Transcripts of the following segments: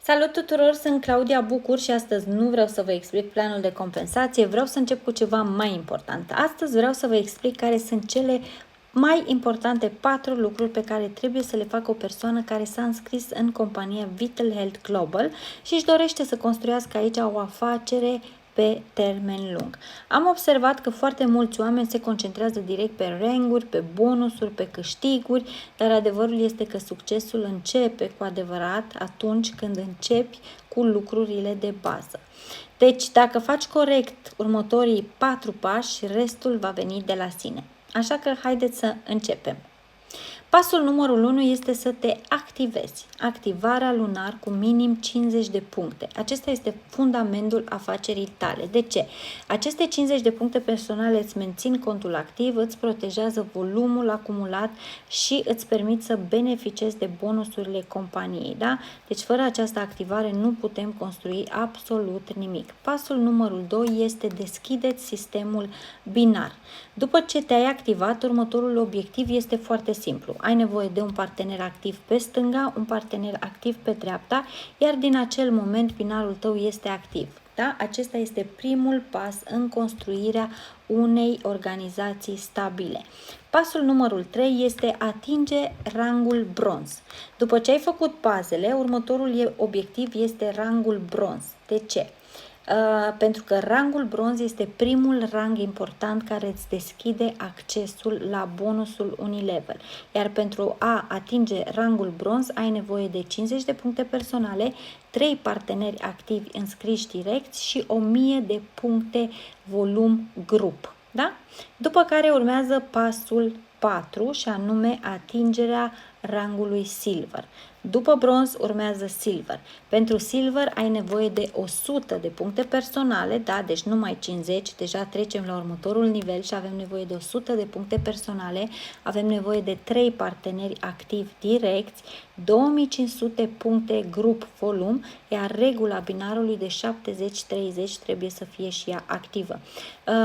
Salut tuturor, sunt Claudia Bucur și astăzi nu vreau să vă explic planul de compensație, vreau să încep cu ceva mai important. Astăzi vreau să vă explic care sunt cele mai importante 4 lucruri pe care trebuie să le facă o persoană care s-a înscris în compania Vital Health Global și își dorește să construiască aici o afacere pe termen lung. Am observat că foarte mulți oameni se concentrează direct pe ranguri, pe bonusuri, pe câștiguri, dar adevărul este că succesul începe cu adevărat atunci când începi cu lucrurile de bază. Deci, dacă faci corect următorii 4 pași, restul va veni de la sine. Așa că haideți să începem. Pasul numărul 1 este să te activezi. Activarea lunar cu minim 50 de puncte. Acesta este fundamentul afacerii tale. De ce? Aceste 50 de puncte personale îți mențin contul activ, îți protejează volumul acumulat și îți permit să beneficiezi de bonusurile companiei. Da? Deci fără această activare nu putem construi absolut nimic. Pasul numărul 2 este deschideți sistemul binar. După ce te-ai activat, următorul obiectiv este foarte simplu. Ai nevoie de un partener activ pe stânga, un partener activ pe dreapta, iar din acel moment binarul tău este activ. Da? Acesta este primul pas în construirea unei organizații stabile. Pasul numărul 3 este atinge rangul bronz. După ce ai făcut bazele, următorul obiectiv este rangul bronz. De ce? Pentru că rangul bronz este primul rang important care îți deschide accesul la bonusul Unilevel. Iar pentru a atinge rangul bronz ai nevoie de 50 de puncte personale, 3 parteneri activi înscriși direct și 1000 de puncte volum grup. Da? După care urmează pasul 4 și anume atingerea rangului silver. După bronz urmează silver. Pentru silver ai nevoie de 100 de puncte personale, da? Deci numai 50, deja trecem la următorul nivel și avem nevoie de 100 de puncte personale, avem nevoie de 3 parteneri activi direcți, 2500 puncte grup volum, iar regula binarului de 70-30 trebuie să fie și ea activă.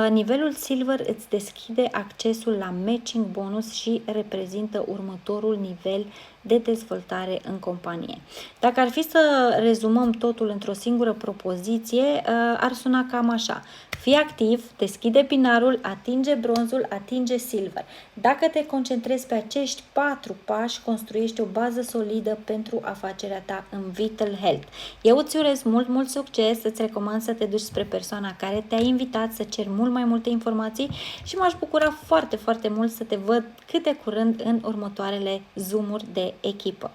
Nivelul silver îți deschide accesul la matching bonus și reprezintă următorul nivel de dezvoltare în companie. Dacă ar fi să rezumăm totul într-o singură propoziție, ar suna cam așa. Fii activ, deschide binarul, atinge bronzul, atinge silver. Dacă te concentrezi pe acești 4 pași, construiești o bază solidă pentru afacerea ta în Vital Health. Eu îți urez mult succes, îți recomand să te duci spre persoana care te-a invitat, să ceri mult mai multe informații și m-aș bucura foarte mult să te văd cât de curând în următoarele Zoom-uri de echipă.